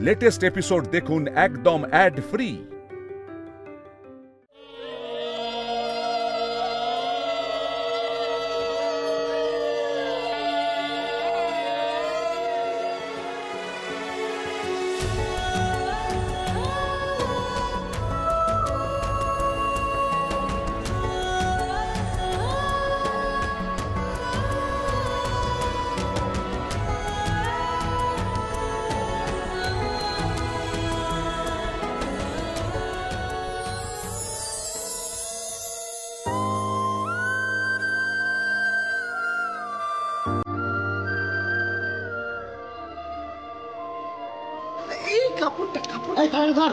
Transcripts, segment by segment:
Latest episode দেখুন একদম add free. এই ধর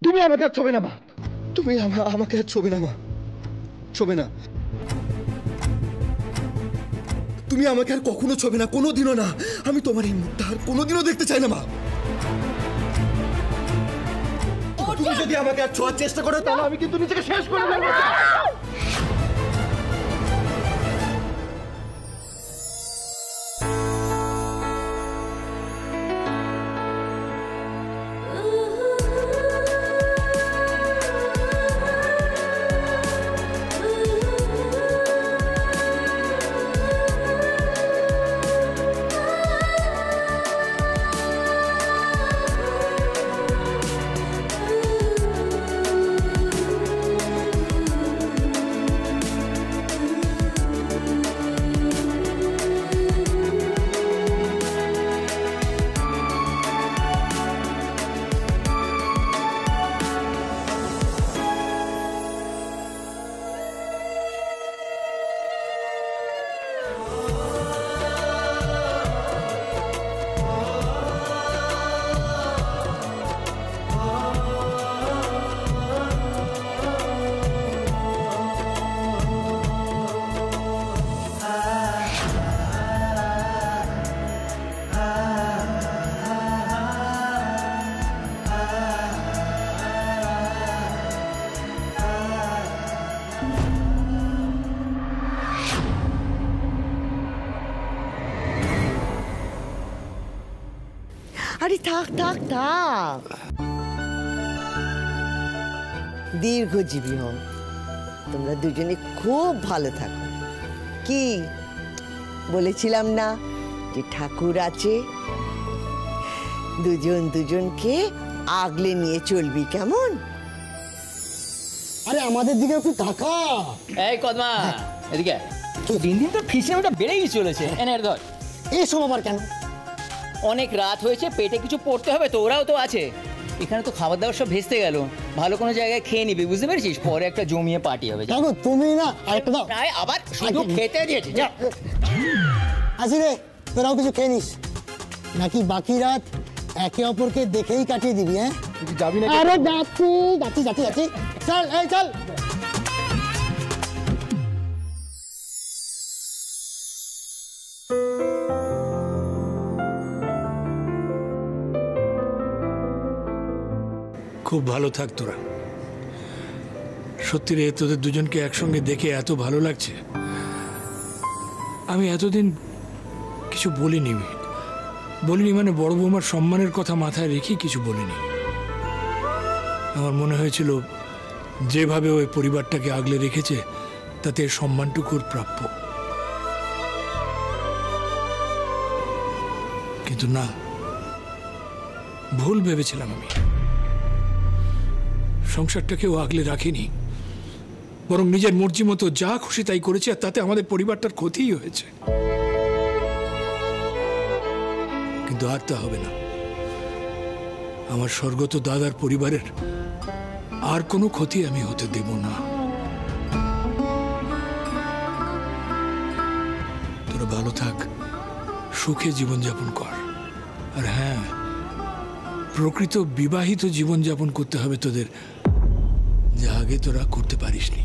তুমি আমাকে আর ছবে না মা, তুমি আমাকে আর ছবে না মা, ছবে না। তুমি আমাকে আর কখনো ছবে না, কোনোদিনও না। আমি তোমার এই মুখটা আর কোনোদিনও দেখতে চাই না মা। তুমি যদি আমাকে আর ছোঁয়ার চেষ্টা করো তাহলে আমি কিন্তু নিজেকে শেষ করে দেব। আরে থাক থাক থাক, দীর্ঘজীবী হও, তোমরা দুজনে খুব ভালো থাকো। কি বলেছিলাম না যে ঠাকুর আছে, দুজন দুজনকে আগলে নিয়ে চলবি, কেমন? আরে আমাদের দিকে একটু টাকা। এই কদমা এদিকে, দিন দিন তো ফিসেটা বেড়েই চলেছে। এনে ধর। এসব আবার কেন? অনেক রাত হয়েছে, পেটে কিছু পড়তে হবে তো, ওরাও তো আছে এখানে। তো খাবার দাবার সব ভেস্তে গেল, ভালো কোনো জায়গায় খেয়ে নিবি, বুঝতে পেরেছিস? পরে একটা জমিয়ে পার্টি হবে। তুমি না আরেকটা দাও। আবার শুধু খেতে দিয়েছি। আসি রে, তোরাও কিছু খেয়ে নিস, নাকি বাকি রাত একে অপরকে দেখেই কাটিয়ে দিবি? হ্যাঁ যাবি না? আরে যাচ্ছি যাচ্ছি যাচ্ছি যাচ্ছি, চল এই চল। খুব ভালো থাক তোরা। সত্যি রে, তোদের দুজনকে একসঙ্গে দেখে এত ভালো লাগছে। আমি এতদিন কিছু বলিনি মানে বড় বৌমার সম্মানের কথা মাথায় রেখে কিছু বলিনি। আমার মনে হয়েছিল যেভাবে ওই পরিবারটাকে আগলে রেখেছে তাতে সম্মানটুকুর প্রাপ্য। কিন্তু না, ভুল ভেবেছিলাম আমি। সংসারটাকেও আগলে রাখিনি, বরং নিজের মর্জি মতো যা খুশি তাই করেছে, আর তাতে আমাদের পরিবারটার ক্ষতিই হয়েছে। কিন্তু আর তা হবে না। আমার স্বর্গত দাদার পরিবারের আর কোনো ক্ষতি আমি হতে দেব না। তোরা ভালো থাক, সুখে জীবনযাপন কর। আর হ্যাঁ, প্রকৃত বিবাহিত জীবনযাপন করতে হবে তোদের, যা আগে তোরা করতে পারিসনি।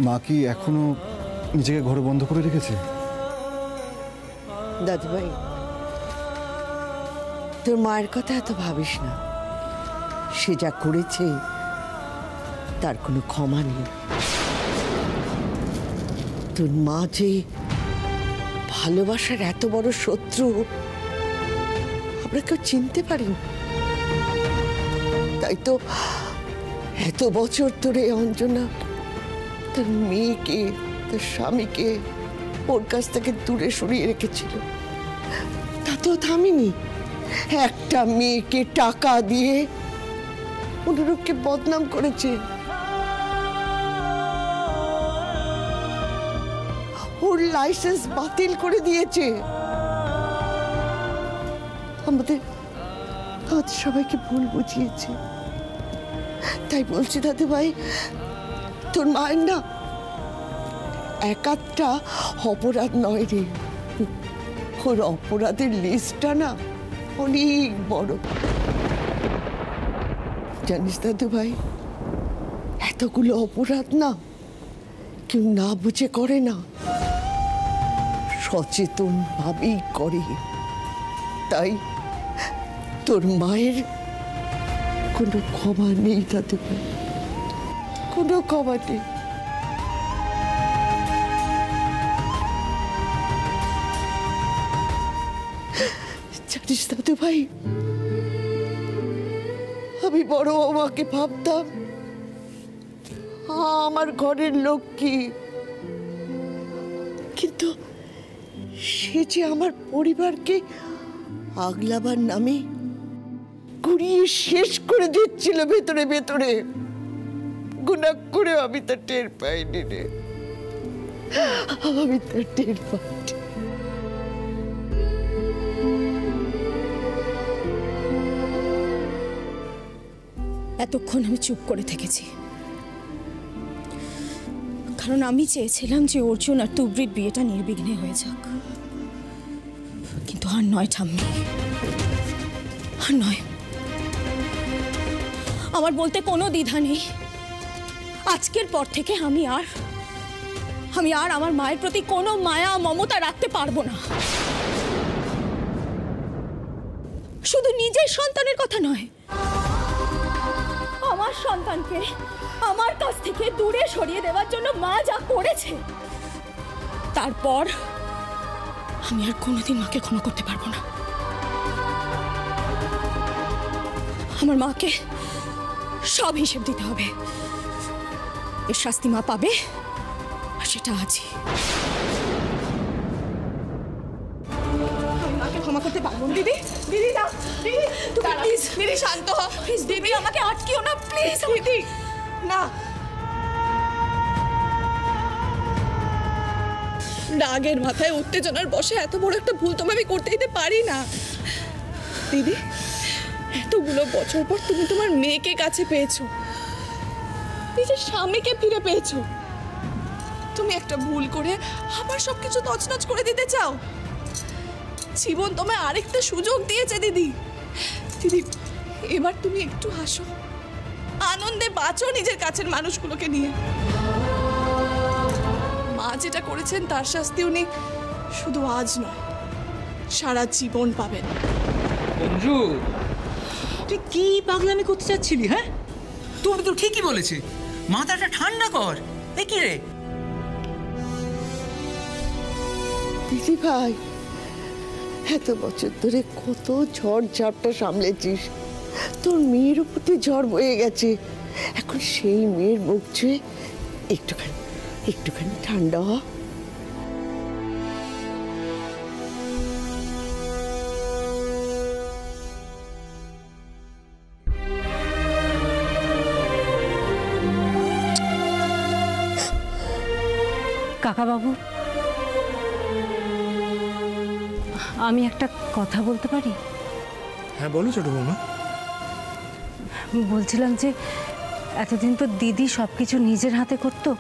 মা কি এখনো নিজেকে ঘরে বন্ধ করে রেখেছে? দাদুভাই, তোর মায়ের কথা এত ভাবিস না। সে যা করেছে তার কোনো ক্ষমা নেই। তোর মা যে ভালোবাসার এত বড় শত্রু আমরা কেউ চিনতে পারিনি। তাই তো এত বছর ধরে অঞ্জনা তার মেয়েকে, তার স্বামীকে ওর কাছ থেকে দূরে সরিয়ে রেখেছিল। তাতেও থামিনি। একটা মেয়েকে টাকা দিয়ে অনুরূপকে বদনাম করেছে। ওর লাইসেন্স বাতিল করে দিয়েছে। আমাদের আজ সবাইকে ভুল বুঝিয়েছে। তাই বলছি দাদু ভাই, তোর মায়ের না একাধটা অপরাধ নয় রে, ওর অপরাধের লিস্টটা না অনেক বড়। জানিস দাদু ভাই, এতগুলো অপরাধ না কেউ না বুঝে করে না, সচেতন ভাবেই করে। তাই তোর মায়ের কোনো ক্ষমা নেই দাদু ভাই, কোনো ক্ষমা নেই। জানিস দাদু ভাই, আমি বড় বৌমাকে ভাবতাম আমার ঘরের লক্ষ্মী, কিন্তু সে যে আমার পরিবারকে আগলাবার নামে ঘুরিয়ে শেষ করে দিচ্ছিল ভেতরে ভেতরে। গুনাহ করে আমি তা টের পাইনি রে, আমি তা টের পাইনি। এতক্ষণ আমি চুপ করে থেকেছি, কারণ আমি চেয়েছিলাম যে অর্জুন আর তুবড়ির বিয়েটা নির্বিঘ্নে হয়ে যাক। কিন্তু আর নয় ঠাম্মি, আর নয়। আমার বলতে কোনো দ্বিধা নেই। আজকের পর থেকে আমি আর আমার মায়ের প্রতি কোনো মায়া মমতা রাখতে পারবো না। শুধু নিজের সন্তানের কথা নয়, আমার সন্তানকে আমার কাছ থেকে দূরে সরিয়ে দেওয়ার জন্য মা যা করেছে, তারপর আমি আর কোনোদিন মাকে ক্ষমা করতে পারবো না। আমার মাকে সব হিসেব দিতে হবে। এর শাস্তি মা পাবে, আর সেটা আজই। আমি মাকে ক্ষমা করতে পারবো না। দিদি, দিদি না, দিদি তুমি প্লিজ, দিদি শান্ত হও প্লিজ। দিদি আমাকে আটকিও না প্লিজ। দিদি না, রাগের মাথায় উত্তেজনার বশে এত বড় একটা ভুল তুমি আমি করতে দিতে পারি না। দিদি, এতগুলো বছর পর তুমি তোমার মেয়েকে কাছে পেয়েছো, নিজের স্বামীকে ফিরে পেয়েছো। তুমি একটা ভুল করে আবার সবকিছু তছনছ করে দিতে চাও। জীবন তোমায় আরেকটা সুযোগ দিয়েছে দিদি। দিদি, এবার তুমি একটু হাসো, আনন্দে বাঁচো নিজের কাছের মানুষগুলোকে নিয়ে। মা যেটা করেছেন তার শাস্তি উনি শুধু আজ নয়, সারা জীবন পাবেন। বন্ধু, তুই কি পাগলামি করতে চাচ্ছিলি? হ্যাঁ, তুমি তো ঠিকই বলেছে, মাথাটা ঠান্ডা কর। এ কি রে দিদি ভাই, এত বছর ধরে কত ঝড় ঝাপটা সামলেছিস, তোর মেয়ের প্রতি ঝড় বয়ে গেছে। এখন সেই মেয়ের মুখ ছুঁয়ে একটুখানি ঠান্ডা হ। কাকাবাবু, আমি একটা কথা বলতে পারি? হ্যাঁ বলো ছোট বৌমা। বলছিলাম যে এতদিন তো দিদি সব কিছু নিজের হাতে করতো,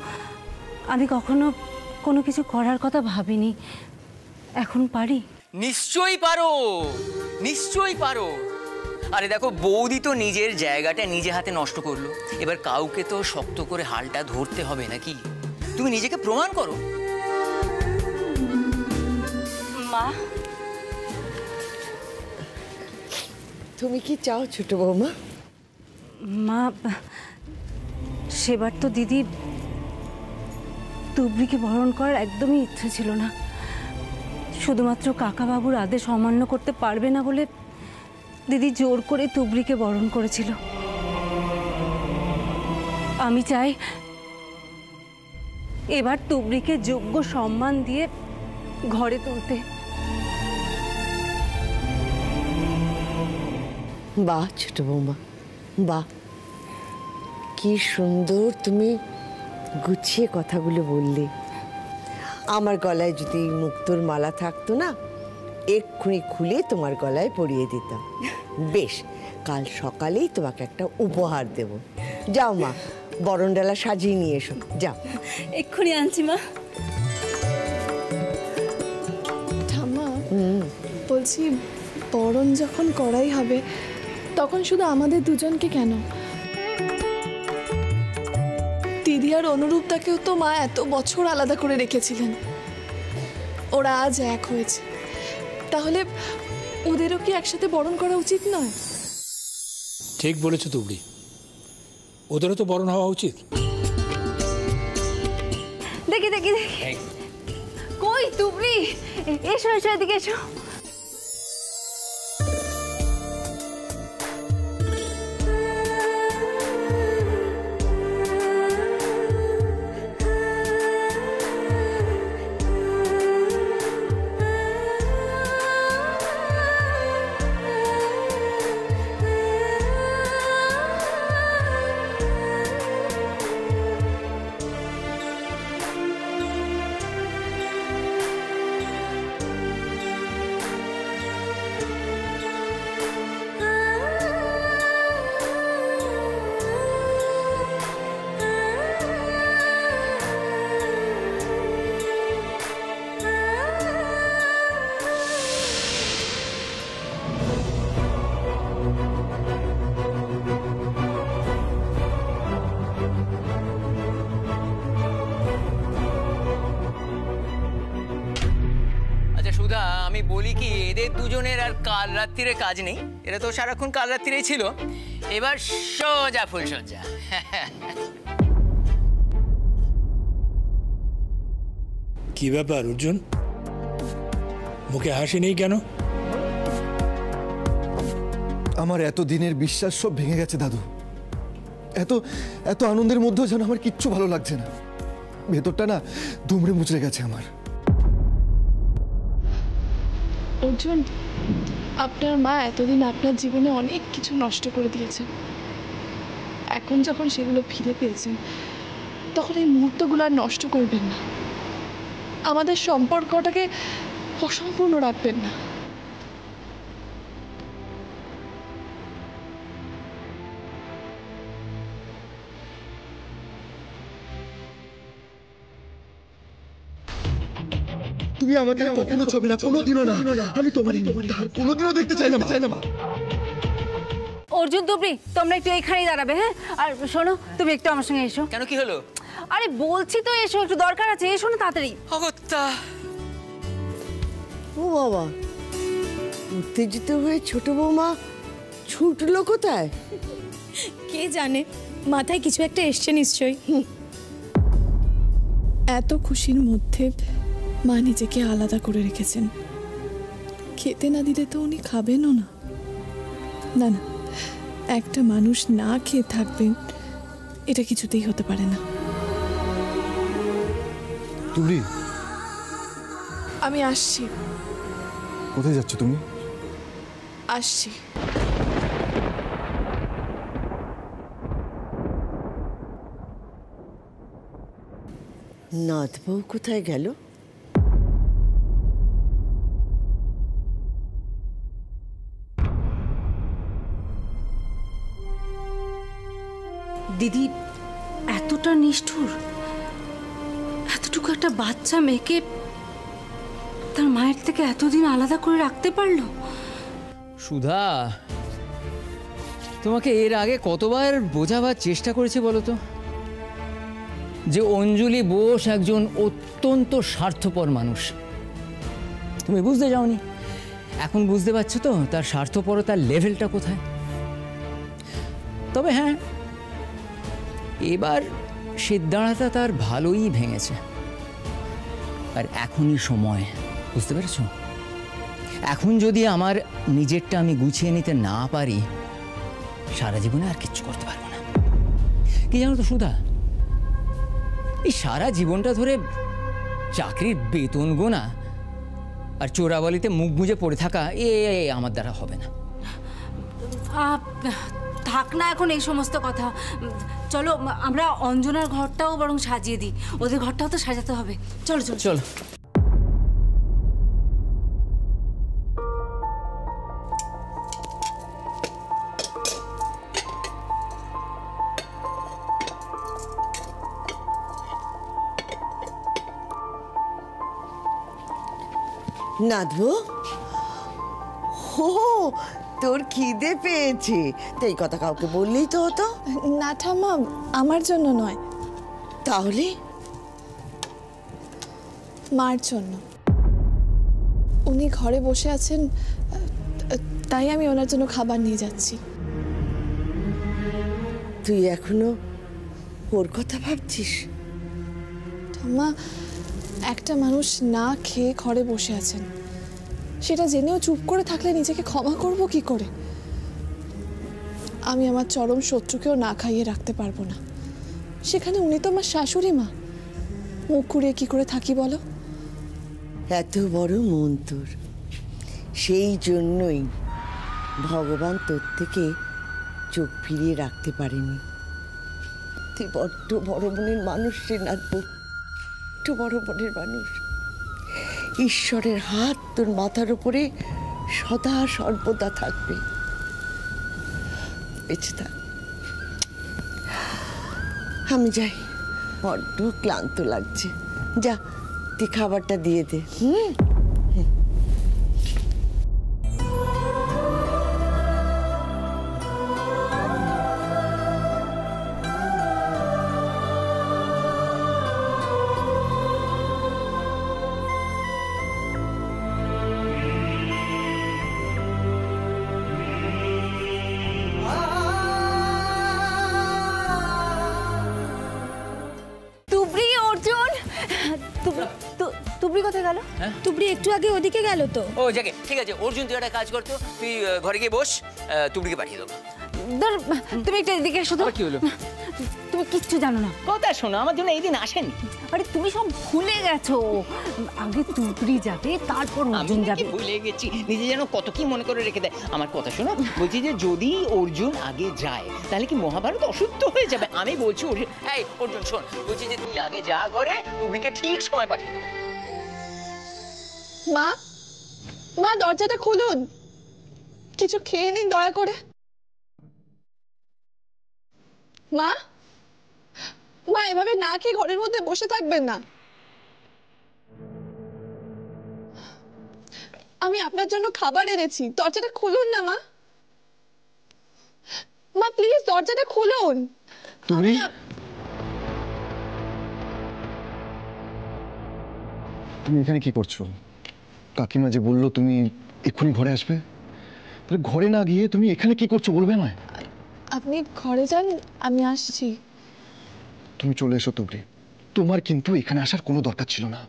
আমি কখনো কোনো কিছু করার কথা ভাবিনি। এখন পারি? নিশ্চয়ই পারো, নিশ্চয়ই পারো। আরে দেখো, বৌদি তো নিজের জায়গাটা নিজে হাতে নষ্ট করলো, এবার কাউকে তো শক্ত করে হালটা ধরতে হবে নাকি? তুমি নিজেকে প্রমাণ করো। মা, তুমি কি চাও ছোট বৌমা? মা, সেবার তো দিদি তুবড়িকে বরণ করার একদমই ইচ্ছে ছিল না। শুধুমাত্র কাকাবাবুর আদেশ অমান্য করতে পারবে না বলে দিদি জোর করে তুবড়িকে বরণ করেছিল। আমি চাই এবার তুবড়িকে যোগ্য সম্মান দিয়ে ঘরে তুলতে। বাহ ছোট বৌমা, বাহ, কি সুন্দর তুমি গুছিয়ে কথাগুলো বললে। আমার গলায় যদি মুক্তোর মালা থাকতো না, এক্ষুনি খুলে তোমার গলায় পরিয়ে দিতাম। বেশ, কাল সকালেই তোমাকে একটা উপহার দেব। যাও মা, বরণডালা সাজিয়ে নিয়ে এসো, যাও। এক্ষুনি আনছি মা। ঠাম্মা, বলছি বরণ যখন করাই হবে তখন শুধু আমাদের দুজনকে কেন? দিদি আর অনুরূপটাকেও তো মা এত বছর আলাদা করে রেখেছিলেন, ওরা আজ এক হয়েছে, তাহলে ওদেরও কি একসাথে বরণ করা উচিত নয়? ঠিক বলেছো তুবড়ি, ওদেরও তো বরণ হওয়া উচিত। দেখি দেখি দেখি, কই তুবড়ি? এসো এসো, এদিকে এসো। আমি বলি কি, এদের দুজনের আর কাল রাত্রিরে কাজ নেই, এরা তো সারাক্ষণ কাল রাত্রিরেই ছিল, এবার সোজা ফুলসজ্জা। কি ব্যাপার অর্জুন, মুখে হাসি নেই কেন? আমার এত দিনের বিশ্বাস সব ভেঙে গেছে দাদু। এত এত আনন্দের মধ্যেও যেন আমার কিচ্ছু ভালো লাগছে না। ভেতরটা না দুমড়ে মুচড়ে গেছে আমার। অর্জুন, আপনার মা এতদিন আপনার জীবনে অনেক কিছু নষ্ট করে দিয়েছে, এখন যখন সেগুলো ফিরে পেয়েছেন তখন এই মুহূর্তগুলো আর নষ্ট করবেন না, আমাদের সম্পর্কটাকে অসম্পূর্ণ রাখবেন না। তুমি আমাকে কখনো ছবি না, কোনোদিনও না। আমি তোমারই কোনোদিনও দেখতে চাই না মা। অর্জুন তুবড়ি, তোমরা একটু এইখানেই দাঁড়াবে, হ্যাঁ? আর শোনো, তুমি একটু আমার সঙ্গে এসো। কেন, কি হলো? আরে বলছি তো এসো, একটু দরকার আছে, এসো না তাড়াতাড়ি। অগত্যা। ও বাবা, উত্তেজিত হয়ে ছোট বৌমা ছুটলো কোথায়? কে জানে, মাথায় কিছু একটা এসছে নিশ্চয়ই। এত খুশির মধ্যে মা নিজেকে আলাদা করে রেখেছেন। খেতে না দিলে তো উনি খাবেনও না। না না, একটা মানুষ না খেয়ে থাকবেন, এটা কিছুতেই হতে পারে না। তুবড়ি, আমি আসছি। কোথায় যাচ্ছ তুমি? আসছি। নাথ বউ কোথায় গেল? দিদি এতটা নিষ্ঠুর, এতটুকু একটা বাচ্চা মেয়েকে তার মায়ের থেকে এতদিন আলাদা করে রাখতে পারলো? সুধা, তোমাকে এর আগে কতবার বোঝাবার চেষ্টা করেছে বলো তো, যে অঞ্জলি বোস একজন অত্যন্ত স্বার্থপর মানুষ। তুমি বুঝতে যাওনি, এখন বুঝতে পারছো তো তার স্বার্থপরতার লেভেলটা কোথায়। তবে হ্যাঁ, এবার সিদ্ধান্তটা তার ভালোই ভেঙেছে। আর এখনই সময়, বুঝতে পেরেছ? এখন যদি আমার নিজেরটা আমি গুছিয়ে নিতে না পারি, সারা জীবনে আর কিচ্ছু করতে পারবো না। কি জানো তো সুধা, এই সারা জীবনটা ধরে চাকরির বেতন গোনা আর চোরাবালিতে মুখ বুজে পড়ে থাকা, আমার দ্বারা হবে না। থাক না এখন এই সমস্ত কথা। চলো আমরা অঞ্জনার ঘরটাও বরং সাজিয়ে দিই, ওদের ঘরটাও তো সাজাতে হবে। চলো চলো চলো। নাথ বউ, ও তোর খিদে পেয়েছে, তো এই কথা কাউকে বললেই তো হতো। না ঠাম্মা, আমার জন্য নয়। তাহলে? মার জন্য। উনি ঘরে বসে আছেন, তাই আমি ওনার জন্য খাবার নিয়ে যাচ্ছি। তুই এখনো ওর কথা ভাবছিস? ঠাম্মা, একটা মানুষ না খেয়ে ঘরে বসে আছেন, সেটা জেনেও চুপ করে থাকলে নিজেকে ক্ষমা করব কি করে? আমি আমার চরম শত্রুকেও না খাইয়ে রাখতে পারবো না। সেখানে উনি তো আমার শাশুড়ি মা, মুখ কুড়িয়ে কি করে থাকি বলো? এত বড় মন তোর, সেই জন্যই ভগবান তোর থেকে চোখ ফিরিয়ে রাখতে পারেনি। তুই বড্ড বড় মনের মানুষ রে নাথ বউ, বড্ড বড় মনের মানুষ। ঈশ্বরের হাত তোর মাথার উপরে সদা সর্বদা থাকবে। বেঁচে থাক। আমি যাই, বড্ড ক্লান্ত লাগছে। যা, তুই খাবারটা দিয়ে দে। তুবড়ি কোথায় গেল? তুবড়ি একটু আগে ওদিকে গেল তো। ও যাকে, ঠিক আছে অর্জুন, তুই একটা কাজ করতো, তুই ঘরে গিয়ে বস, তুবড়িকে পাঠিয়ে দেবো। তুমি একটু এদিকে এসো তো। কি হলো? তুমি কিচ্ছু জানো না। কথা শোনো, আমার জন্য এই দিন আসেনি। আরে তুমি সব ভুলে গেছো, আগে তুবড়ি যাবে তারপর অর্জুন যাবে। ভুলে গেছি, নিজে যেন কত কি মনে করে রেখে দেয়। আমার কথা শোনো, বলছি যে যদি অর্জুন আগে যায় তাহলে কি মহাভারত অশুদ্ধ হয়ে যাবে? আমি বলছি অর্জুন, এই অর্জুন শোন, বলছি যে তুই আগে যা করে, তুবড়িকে ঠিক সময় পাঠিয়ে দেবে। মা, মা দরজাটা খুলুন, কিছু খেয়ে নিন দয়া করে। মা, মা এভাবে না খেয়ে ঘরের মধ্যে বসে থাকবেন না। আমি আপনার জন্য খাবার এনেছি, দরজাটা খুলুন না মা। মা প্লিজ দরজাটা খুলুন। তুমি তুমি এখানে কি করছো? কাকিমা যে বললো তুমি এক্ষুনি ঘরে আসবে, তাহলে ঘরে না গিয়ে তুমি এখানে কি করছো বলবে আমায়? আপনি ঘরে যান, আমি আসছি। তুমি চলে এসো তুবড়ি, তোমার কিন্তু এখানে আসার কোনো দরকার ছিল না।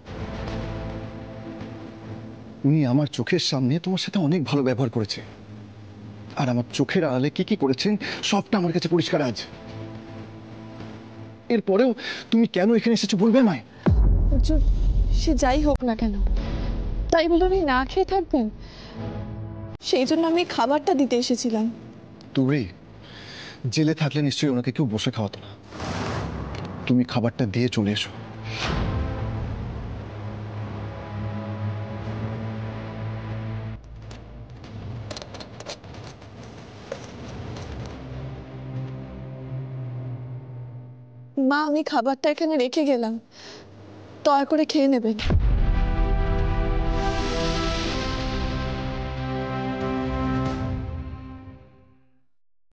উনি আমার চোখের সামনে তোমার সাথে অনেক ভালো ব্যবহার করেছে, আর আমার চোখের আড়ালে কি কি করেছেন সবটা আমার কাছে পরিষ্কার আজ। এরপরেও তুমি কেন এখানে এসেছো বলবে আমায়? হুজুর, সে যাই হোক না কেন, তাই বলে উনি না খেয়ে থাকবেন? সেই জন্য আমি খাবারটা দিতে এসেছিলাম। তুবড়ি, জেলে থাকলে নিশ্চয়ই ওনাকে কেউ বসে খাওয়াতো না। তুমি খাবারটা দিয়ে চলে এসো। মা, আমি খাবারটা এখানে রেখে গেলাম, দয়া করে খেয়ে নেবেন।